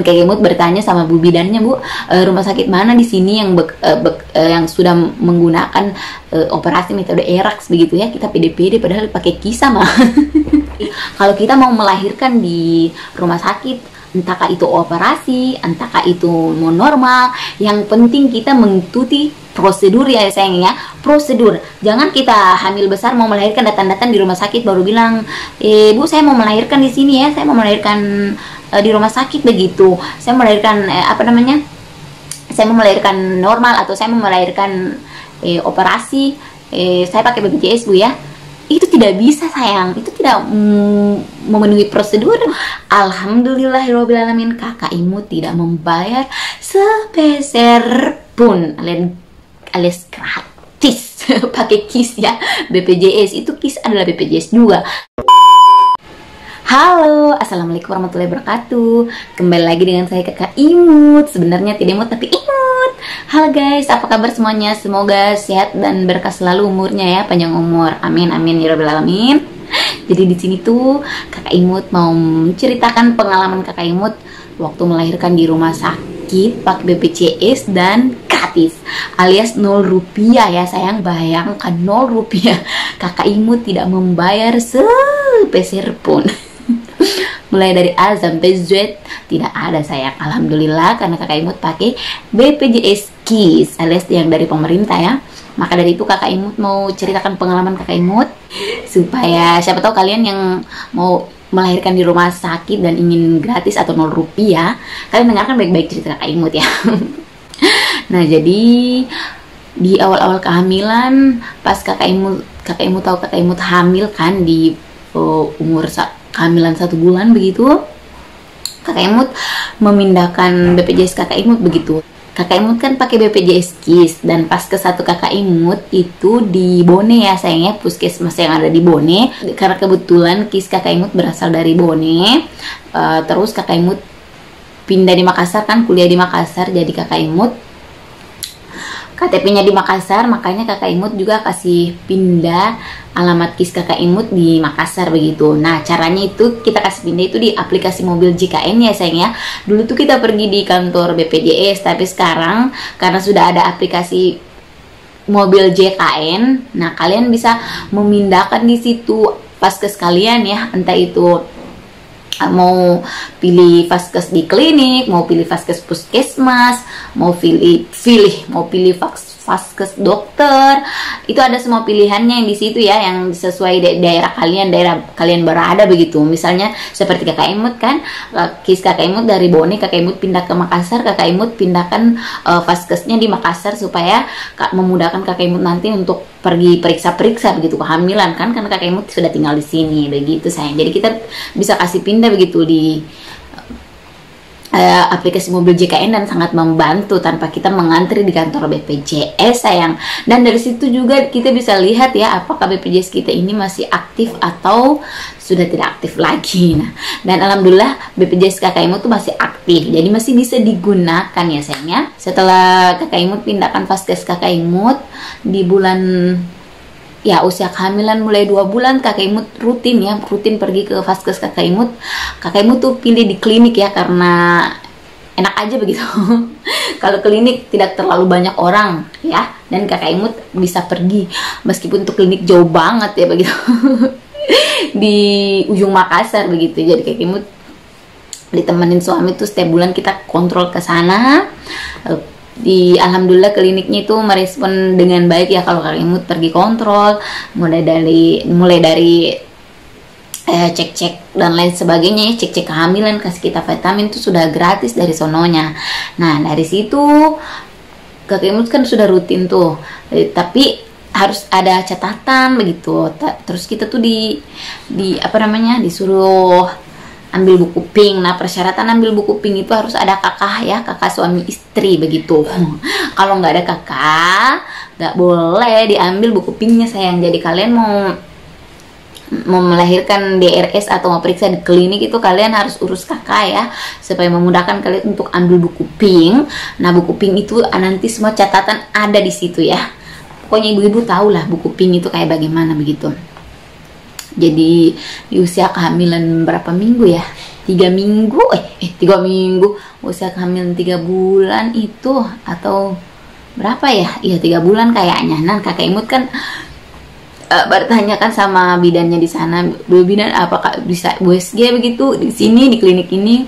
Kakak Imut bertanya sama bu bidannya, Bu, rumah sakit mana di sini yang yang sudah menggunakan operasi metode ERAX begitu ya? Kita pede-pede padahal pakai kisah mah. Kalau kita mau melahirkan di rumah sakit, entahkah itu operasi, entahkah itu mau normal, yang penting kita mengikuti prosedur ya sayangnya, prosedur. Jangan kita hamil besar mau melahirkan datang-datang di rumah sakit baru bilang, Bu saya mau melahirkan di sini ya, saya mau melahirkan di rumah sakit begitu. Saya mau melahirkan saya mau melahirkan normal atau saya mau melahirkan operasi, saya pakai BPJS Bu ya. Itu tidak bisa sayang, itu tidak memenuhi prosedur. Alhamdulillahirobbilalamin, Kakak Imut tidak membayar sepeser pun alias gratis pakai KIS ya, BPJS. Itu KIS adalah BPJS juga. Halo, assalamualaikum warahmatullahi wabarakatuh. Kembali lagi dengan saya Kakak Imut. Sebenarnya tidak imut tapi imut. Halo guys, apa kabar semuanya? Semoga sehat dan berkah selalu umurnya ya, panjang umur. Amin amin ya rabbal alamin. Jadi di sini tuh Kakak Imut mau menceritakan pengalaman Kakak Imut waktu melahirkan di rumah sakit pakai BPJS dan gratis alias 0 rupiah ya sayang. Bayangkan 0 rupiah, Kakak Imut tidak membayar sepeser pun. Mulai dari A sampai Z tidak ada sayang. Alhamdulillah karena Kakak Imut pakai BPJS KIS alias yang dari pemerintah ya. Maka dari itu Kakak Imut mau ceritakan pengalaman Kakak Imut supaya siapa tahu kalian yang mau melahirkan di rumah sakit dan ingin gratis atau 0 rupiah, kalian dengarkan baik-baik cerita Kakak Imut ya. Nah jadi di awal-awal kehamilan pas Kakak Imut tahu Kakak Imut hamil kan di umur kehamilan 1 bulan begitu, Kakak Imut memindahkan BPJS Kakak Imut begitu. Kakak Imut kan pakai BPJS KIS dan pas ke satu Kakak Imut itu di Bone ya sayangnya, puskesmas yang ada di Bone. Karena kebetulan KIS Kakak Imut berasal dari Bone, terus Kakak Imut pindah di Makassar kan, kuliah di Makassar, jadi Kakak Imut KTP-nya di Makassar, makanya Kakak Imut juga kasih pindah alamat KIS Kakak Imut di Makassar begitu. Nah caranya itu kita kasih pindah itu di aplikasi mobil JKN ya sayang ya. Dulu tuh kita pergi di kantor BPJS, tapi sekarang karena sudah ada aplikasi mobil JKN, nah kalian bisa memindahkan di situ vaskes kalian ya, entah itu mau pilih vaskes di klinik, mau pilih vaskes puskesmas, mau pilih vaskes dokter, itu ada semua pilihannya yang di situ ya, yang sesuai daerah kalian berada begitu. Misalnya seperti Kakak Imut kan, KIS Kakak Imut dari Bone, Kakak Imut pindah ke Makassar, Kakak Imut pindahkan vaskesnya di Makassar supaya memudahkan Kakak Imut nanti untuk pergi periksa-periksa begitu kehamilan kan, karena Kakak Imut sudah tinggal di sini begitu sayang. Jadi kita bisa kasih pindah begitu di aplikasi mobil JKN dan sangat membantu tanpa kita mengantri di kantor BPJS sayang. Dan dari situ juga kita bisa lihat ya apakah BPJS kita ini masih aktif atau sudah tidak aktif lagi. Nah, dan alhamdulillah BPJS Kakak Imut tuh masih aktif, jadi masih bisa digunakan ya sayangnya. Setelah Kakak Imut pindahkan vaskes Kakak Imut di bulan ya usia kehamilan mulai 2 bulan, Kakak Imut rutin pergi ke vaskes Kakak Imut. Kakak Imut tuh pilih di klinik ya karena enak aja begitu. Kalau klinik tidak terlalu banyak orang ya, dan Kakak Imut bisa pergi meskipun untuk klinik jauh banget ya begitu. Di ujung Makassar begitu. Jadi Kakak Imut ditemenin suami tuh setiap bulan kita kontrol ke sana. Alhamdulillah kliniknya itu merespon dengan baik ya kalau Kakak Imut pergi kontrol, mulai dari cek-cek dan lain sebagainya ya, cek-cek kehamilan, kasih kita vitamin itu sudah gratis dari sononya. Nah dari situ Kakak Imut kan sudah rutin tuh, tapi harus ada catatan begitu. Terus kita tuh disuruh ambil buku pink. Nah persyaratan ambil buku pink itu harus ada kakak ya, kakak suami istri begitu. Kalau nggak ada kakak nggak boleh diambil buku pinknya sayang. Jadi kalian mau melahirkan DRS atau mau periksa di klinik itu kalian harus urus kakak ya, supaya memudahkan kalian untuk ambil buku pink. Nah buku pink itu nanti semua catatan ada di situ ya. Pokoknya ibu-ibu tahu lah buku pink itu kayak bagaimana begitu. Jadi di usia kehamilan berapa minggu ya, 3 minggu, 3 minggu, usia kehamilan 3 bulan itu, atau berapa ya? Iya 3 bulan kayaknya. Nah kakak Imut kan bertanya kan sama bidannya di sana, Bu Bidan apakah bisa USG begitu di sini di klinik ini.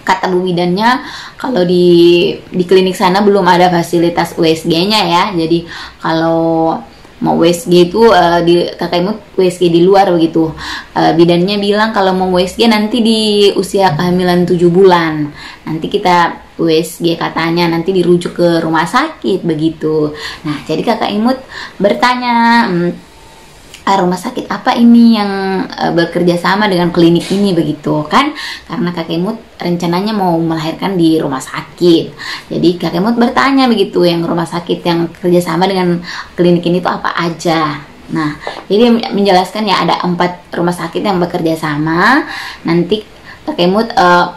Kata Bu bidannya kalau di klinik sana belum ada fasilitas USG-nya ya. Jadi kalau mau USG itu di kakak Imut USG di luar begitu. Bidannya bilang kalau mau USG nanti di usia kehamilan 7 bulan. Nanti kita USG katanya, nanti dirujuk ke rumah sakit begitu. Nah, jadi kakak Imut bertanya, rumah sakit apa ini yang bekerja sama dengan klinik ini begitu kan, karena kakak Imut rencananya mau melahirkan di rumah sakit. Jadi kakak Imut bertanya begitu, yang rumah sakit yang kerjasama dengan klinik ini tuh apa aja. Nah, jadi menjelaskan ya ada 4 rumah sakit yang bekerja sama. Nanti kakak Imut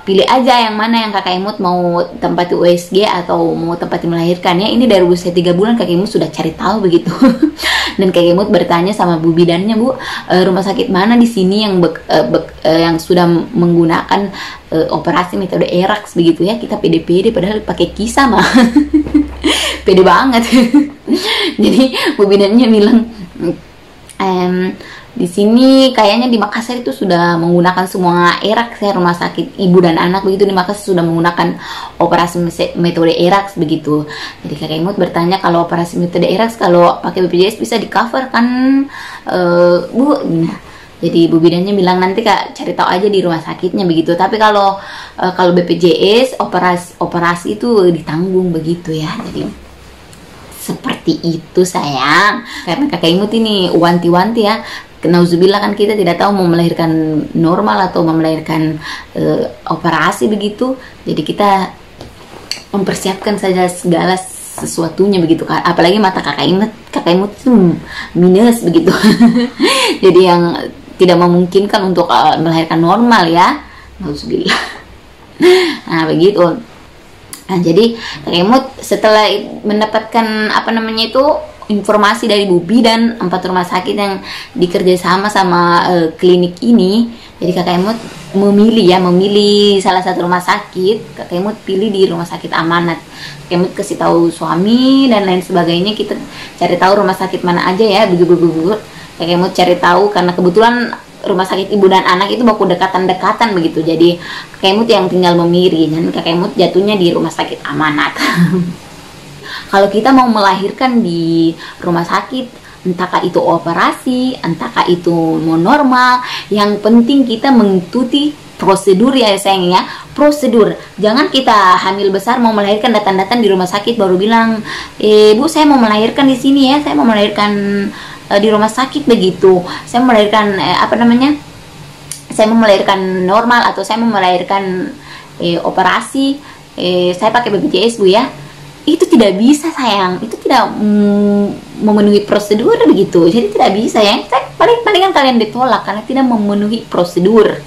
pilih aja yang mana yang kakak Imut mau tempati USG atau mau tempati melahirkan ya. Ini dari usia 3 bulan kakak Imut sudah cari tahu begitu. Dan kakak Imut bertanya sama Bu bidannya, Bu, rumah sakit mana di sini yang yang sudah menggunakan operasi metode ERAX begitu ya. Kita pede-pede padahal pakai kisah mah. Pede banget. Jadi Bu bidannya bilang, di sini kayaknya di Makassar itu sudah menggunakan semua ERAX ya, rumah sakit ibu dan anak begitu di Makassar sudah menggunakan operasi metode ERAX begitu. Jadi kakak Imut bertanya, kalau operasi metode ERAX kalau pakai BPJS bisa di cover kan Bu? Nah, jadi Bu bidannya bilang nanti kak cari tahu aja di rumah sakitnya begitu. Tapi kalau BPJS operasi itu ditanggung begitu ya. Jadi seperti itu sayang. Karena kakak Imut ini wanti-wanti ya. Nauzubillah kan kita tidak tahu mau melahirkan normal atau mau melahirkan operasi begitu. Jadi kita mempersiapkan saja segala sesuatunya begitu kan. Apalagi mata kakak Imut itu minus begitu. Jadi yang tidak memungkinkan untuk melahirkan normal ya. Nauzubillah. Nah begitu. Nah, jadi kakak Imut setelah mendapatkan informasi dari Bu Bidan 4 rumah sakit yang dikerja sama klinik ini, jadi kakak Imut memilih salah satu rumah sakit. Kakak Imut pilih di rumah sakit Amanat. Kakak Imut kasih tahu suami dan lain sebagainya, kita cari tahu rumah sakit mana aja ya, begitu. Kakak Imut cari tahu karena kebetulan rumah sakit ibu dan anak itu baku dekatan-dekatan begitu. Jadi kakak Imut yang tinggal memilih, dan kakak Imut jatuhnya di rumah sakit Amanat. Kalau kita mau melahirkan di rumah sakit, entahkah itu operasi, entahkah itu mau normal, yang penting kita mengikuti prosedur ya sayang ya, prosedur. Jangan kita hamil besar mau melahirkan datang-datang di rumah sakit baru bilang, Bu saya mau melahirkan di sini ya, saya mau melahirkan di rumah sakit begitu. Saya mau melahirkan saya mau melahirkan normal atau saya mau melahirkan operasi, saya pakai BPJS Bu ya. Itu tidak bisa sayang, itu tidak memenuhi prosedur begitu. Jadi tidak bisa ya, palingan kalian ditolak karena tidak memenuhi prosedur.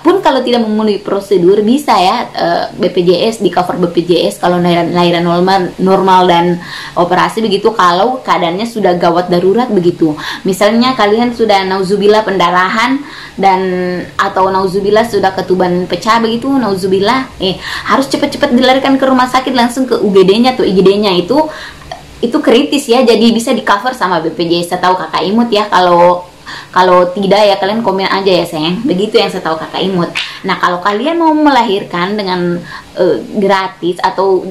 Pun kalau tidak memenuhi prosedur bisa ya BPJS, di cover BPJS kalau lahiran normal dan operasi begitu, kalau keadaannya sudah gawat darurat begitu. Misalnya kalian sudah nauzubillah pendarahan dan atau nauzubillah sudah ketuban pecah begitu, nauzubillah harus cepat-cepat dilarikan ke rumah sakit, langsung ke UGD-nya atau IGD-nya. Itu kritis ya, jadi bisa di cover sama BPJS. Saya tahu kakak Imut ya, kalau tidak ya kalian komen aja ya sayang. Begitu yang saya tahu kakak Imut. Nah kalau kalian mau melahirkan dengan gratis atau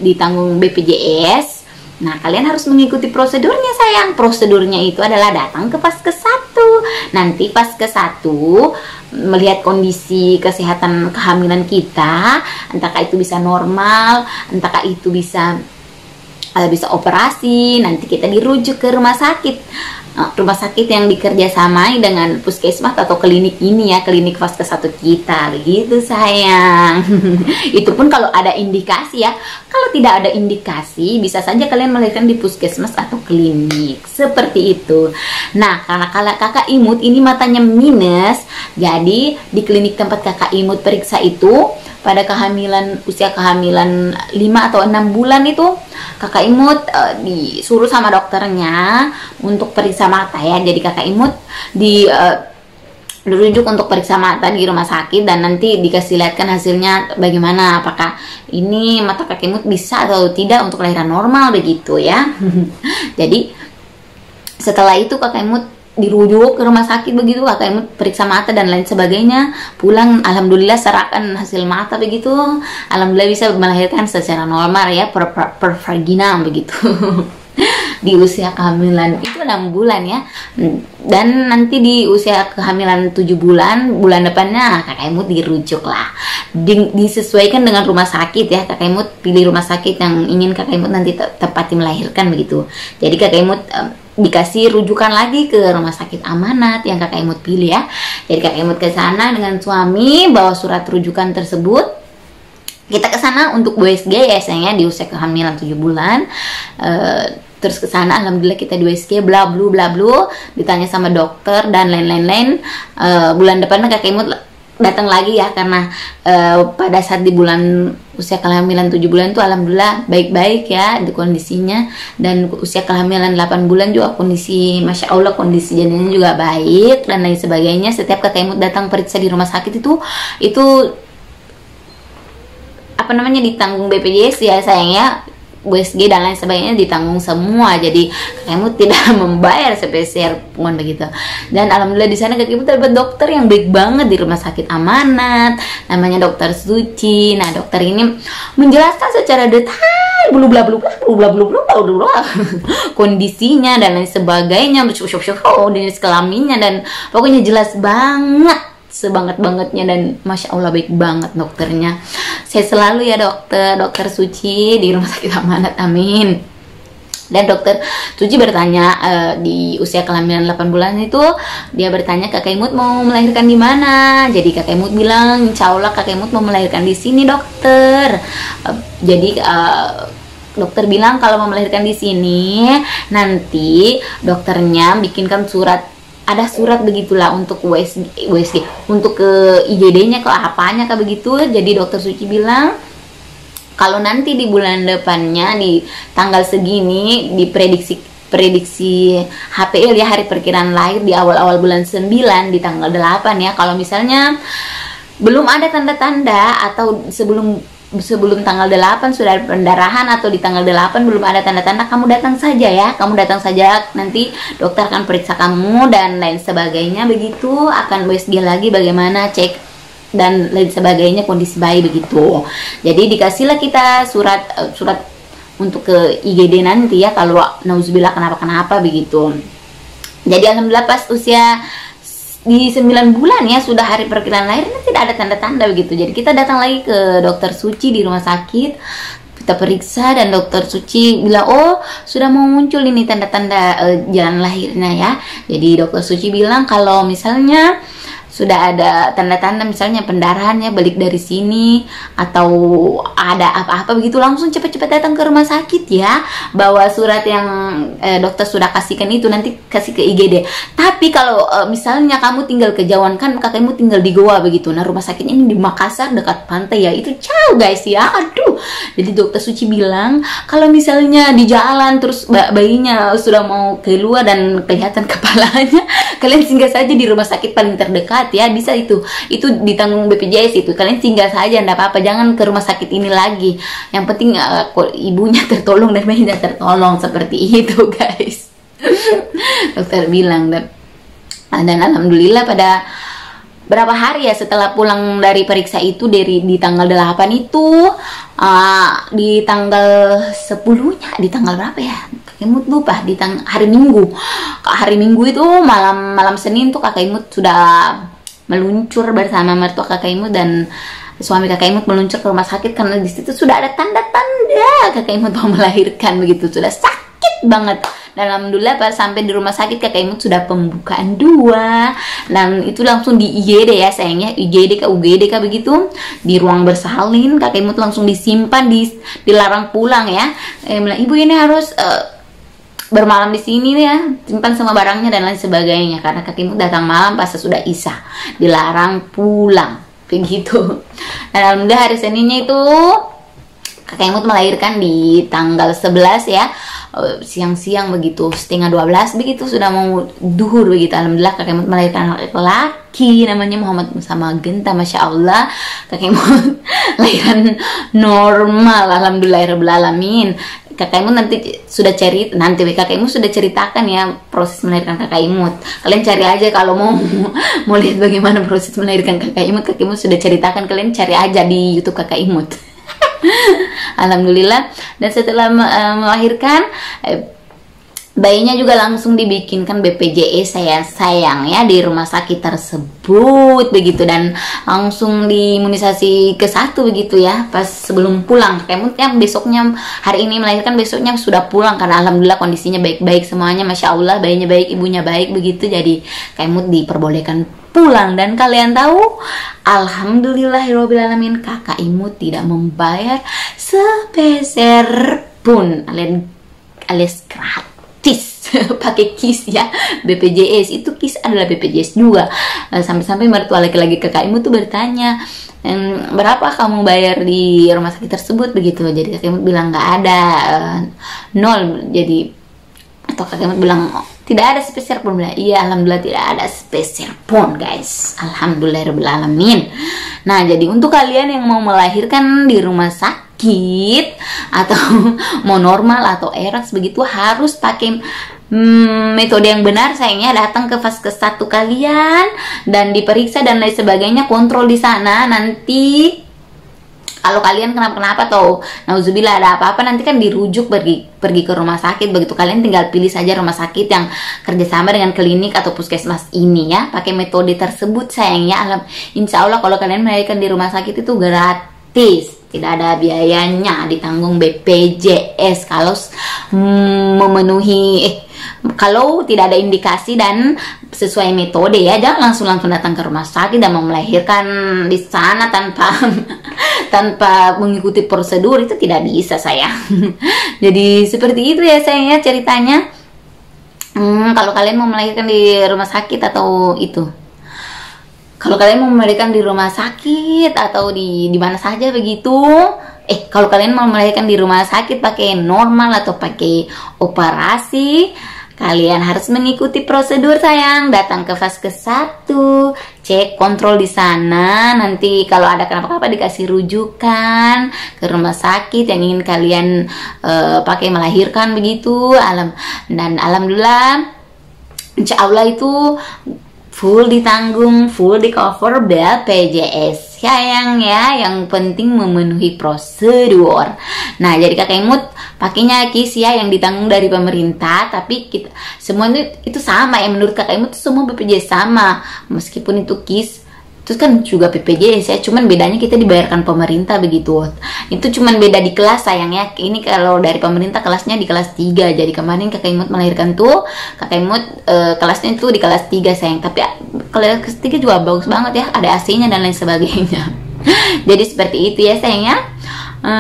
ditanggung BPJS, nah kalian harus mengikuti prosedurnya sayang. Prosedurnya itu adalah datang ke Vaskes 1. Nanti Vaskes 1 melihat kondisi kesehatan kehamilan kita, entahkah itu bisa normal, entahkah itu bisa operasi, nanti kita dirujuk ke rumah sakit. Rumah sakit yang dikerjasamai dengan puskesmas atau klinik ini ya, klinik Vaskes 1 kita begitu sayang. Itu pun kalau ada indikasi ya. Kalau tidak ada indikasi, bisa saja kalian melahirkan di puskesmas atau klinik seperti itu. Nah karena kakak Imut ini matanya minus, jadi di klinik tempat kakak Imut periksa itu pada usia kehamilan 5 atau 6 bulan itu kakak Imut disuruh sama dokternya untuk periksa mata ya. Jadi kakak Imut dirujuk untuk periksa mata di rumah sakit dan nanti dikasih lihatkan hasilnya bagaimana, apakah ini mata kakek Imut bisa atau tidak untuk lahiran normal begitu ya. Jadi setelah itu kakek Imut dirujuk ke rumah sakit begitu, kakek Imut periksa mata dan lain sebagainya, pulang alhamdulillah serahkan hasil mata begitu, alhamdulillah bisa melahirkan secara normal ya, per vagina begitu. Di usia kehamilan itu 6 bulan ya, dan nanti di usia kehamilan 7 bulan, bulan depannya kakek Imut dirujuk lah, disesuaikan dengan rumah sakit ya. Kakek Imut pilih rumah sakit yang ingin kakek Imut nanti tepati melahirkan begitu. Jadi kakek Imut dikasih rujukan lagi ke rumah sakit amanat yang kakek Imut pilih ya. Jadi kakek Imut ke sana dengan suami bawa surat rujukan tersebut. Kita ke sana untuk USG ya sayangnya di usia kehamilan 7 bulan. Terus ke sana alhamdulillah kita di USG bla bla ditanya sama dokter dan lain-lain. Bulan depan kakek Imut datang lagi ya, karena pada saat di bulan usia kehamilan 7 bulan tuh alhamdulillah baik-baik ya di kondisinya, dan usia kehamilan 8 bulan juga kondisi masya Allah, kondisi janinnya juga baik dan lain sebagainya. Setiap kakek Imut datang periksa di rumah sakit itu apa namanya ditanggung BPJS ya sayangnya, USG dan lain sebagainya ditanggung semua. Jadi kakek Imut tidak membayar sepeser pun begitu. Dan alhamdulillah di sana kakek Imut dapat dokter yang baik banget di rumah sakit amanat, namanya Dokter Suci. Nah dokter ini menjelaskan secara detail kondisinya dan lain sebagainya, jenis kelaminnya, dan pokoknya jelas banget, sebanget-bangetnya, dan masya Allah baik banget dokternya. Saya selalu ya dokter Suci di rumah sakit amanat, amin. Dan dokter Suci bertanya di usia kehamilan 8 bulan itu, dia bertanya kakek Imut mau melahirkan di mana. Jadi kakek Imut bilang insya Allah kakek Imut mau melahirkan di sini dokter. Jadi dokter bilang kalau mau melahirkan di sini nanti dokternya bikinkan surat, ada surat begitulah untuk USG untuk ke IGD-nya, ke apanya kah begitu. Jadi dokter Suci bilang kalau nanti di bulan depannya di tanggal segini prediksi HPL ya, hari perkiraan lahir di awal-awal bulan 9 di tanggal 8 ya. Kalau misalnya belum ada tanda-tanda atau sebelum tanggal 8 sudah ada pendarahan, atau di tanggal 8 belum ada tanda-tanda, kamu datang saja ya, nanti dokter akan periksa kamu dan lain sebagainya begitu, akan USG lagi bagaimana, cek dan lain sebagainya, kondisi bayi begitu. Jadi dikasihlah kita surat untuk ke IGD nanti ya, kalau nauzubillah kenapa-kenapa begitu. Jadi alhamdulillah pas usia di 9 bulan ya, sudah hari perkiraan lahir, tidak ada tanda-tanda begitu. Jadi kita datang lagi ke dokter Suci di rumah sakit, kita periksa dan dokter Suci bilang oh sudah mau muncul ini tanda-tanda jalan lahirnya ya. Jadi dokter Suci bilang kalau misalnya sudah ada tanda-tanda misalnya pendarahannya balik dari sini atau ada apa-apa begitu, langsung cepat-cepat datang ke rumah sakit ya, bawa surat yang dokter sudah kasihkan itu, nanti kasih ke IGD. Tapi kalau misalnya kamu tinggal kejauhan, kan kakakmu tinggal di Goa begitu, nah rumah sakitnya ini di Makassar dekat pantai ya, itu jauh guys ya, aduh. Jadi dokter Suci bilang kalau misalnya di jalan terus bayinya sudah mau keluar dan kelihatan kepalanya, kalian singgah saja di rumah sakit paling terdekat ya, bisa itu ditanggung BPJS, itu kalian singgah saja, enggak apa-apa, jangan ke rumah sakit ini lagi, yang penting ibunya tertolong dan bayinya tertolong, seperti itu guys. Dokter bilang. Dan alhamdulillah pada berapa hari ya setelah pulang dari periksa itu, di tanggal 8 itu, di tanggal 10-nya, di tanggal berapa ya, kakak Imut lupa, di hari Minggu itu malam Senin tuh kakak Imut sudah meluncur bersama mertua kakak Imut dan suami kakak Imut meluncur ke rumah sakit, karena di situ sudah ada tanda-tanda kakak Imut mau melahirkan begitu, sudah sakit banget. Dan alhamdulillah pas sampai di rumah sakit kakak Imut sudah pembukaan 2, dan itu langsung di IGD ya sayangnya, IGD ke UGD begitu, di ruang bersalin. Kakak Imut langsung disimpan, dilarang pulang ya. Bilang ibu ini harus bermalam di sini ya, simpan semua barangnya dan lain sebagainya, karena kakak Imut datang malam pas sudah Isya, dilarang pulang begitu. Dan alhamdulillah hari Seninnya itu kakak Imut melahirkan di tanggal 11 ya. siang-siang begitu, setengah 12 begitu, sudah mau duhur begitu. Alhamdulillah kakek Imut melahirkan anak laki, namanya Muhammad Musama Genta. Masya Allah, kakek Imut lahiran normal, alhamdulillahirobbilalamin. Kakak Imut nanti sudah kakak Imut sudah ceritakan ya proses melahirkan kakak Imut. Kalian cari aja kalau mau lihat bagaimana proses melahirkan kakak Imut sudah ceritakan. Kalian cari aja di YouTube kakak Imut. Alhamdulillah. Dan setelah melahirkan, bayinya juga langsung dibikinkan BPJS sayang ya di rumah sakit tersebut begitu, dan langsung diimunisasi ke-1 begitu ya pas sebelum pulang. Kayak besoknya, hari ini melahirkan, besoknya sudah pulang karena alhamdulillah kondisinya baik-baik semuanya, masya Allah, bayinya baik, ibunya baik begitu. Jadi Kaimut diperbolehkan pulang. Dan kalian tahu, alhamdulillahirobbilalamin, kakak Imut tidak membayar sepeser pun alias gratis pakai KIS ya, BPJS. Itu KIS adalah BPJS juga. Sampai-sampai mertua laki-laki kakak Imut tuh bertanya, berapa kamu bayar di rumah sakit tersebut begitu. Jadi kakak Imut bilang nggak ada, nol. Jadi atau kakak Imut bilang tidak ada sepeser pun. Iya, alhamdulillah tidak ada sepeser pun guys, alhamdulillahirobbilalamin. Nah, jadi untuk kalian yang mau melahirkan di rumah sakit atau mau normal atau erax begitu, harus pakai metode yang benar sayangnya. Datang ke vaskes 1 kalian dan diperiksa dan lain sebagainya, kontrol di sana. Nanti kalau kalian kenapa-kenapa atau nauzubillah ada apa-apa, nanti kan dirujuk pergi ke rumah sakit begitu. Kalian tinggal pilih saja rumah sakit yang kerjasama dengan klinik atau puskesmas ini ya, pakai metode tersebut sayangnya. Insya Allah kalau kalian melahirkan di rumah sakit itu gratis, tidak ada biayanya, ditanggung BPJS kalau memenuhi kalau tidak ada indikasi dan sesuai metode ya. Jangan langsung datang ke rumah sakit dan mau melahirkan di sana tanpa mengikuti prosedur, itu tidak bisa sayang. Jadi seperti itu ya sayangnya ceritanya. Kalau kalian mau melahirkan di rumah sakit atau itu, kalau kalian mau melahirkan di rumah sakit atau di mana saja begitu, kalau kalian mau melahirkan di rumah sakit pakai normal atau pakai operasi, kalian harus mengikuti prosedur sayang. Datang ke vaskes 1, cek kontrol di sana. Nanti kalau ada kenapa-kenapa dikasih rujukan ke rumah sakit yang ingin kalian pakai melahirkan begitu. Dan alhamdulillah, insya Allah itu full ditanggung, full di cover BPJS sayang ya. Yang penting memenuhi prosedur. Nah, jadi kakak Imut pakainya KIS ya, yang ditanggung dari pemerintah. Tapi kita semua itu sama ya, menurut kakak Imut semua BPJS sama, meskipun itu KIS itu kan juga BPJS ya, cuman bedanya kita dibayarkan pemerintah begitu. Itu cuman beda di kelas sayang ya. Ini kalau dari pemerintah kelasnya di kelas 3. Jadi kemarin kakak Imut melahirkan tuh, kakak Imut kelasnya itu di kelas 3 sayang. Tapi kelas 3 juga bagus banget ya, ada AC-nya dan lain sebagainya. Jadi seperti itu ya sayang ya.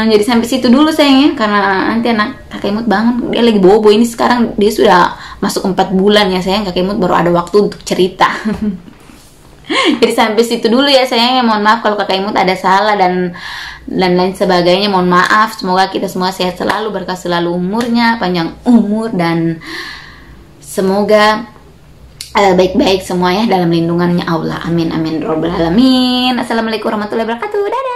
Jadi sampai situ dulu sayangnya, karena nanti anak kakak Imut bangun, dia lagi bobo. Ini sekarang dia sudah masuk 4 bulan ya sayang. Kakak Imut baru ada waktu untuk cerita. Jadi sampai situ dulu ya sayangnya. Mohon maaf kalau kakak Imut ada salah dan lain sebagainya, mohon maaf. Semoga kita semua sehat selalu, berkah selalu umurnya, panjang umur, dan semoga baik-baik semua ya dalam lindungannya Allah. Amin amin robbal alamin. Assalamualaikum warahmatullahi wabarakatuh. Dadah.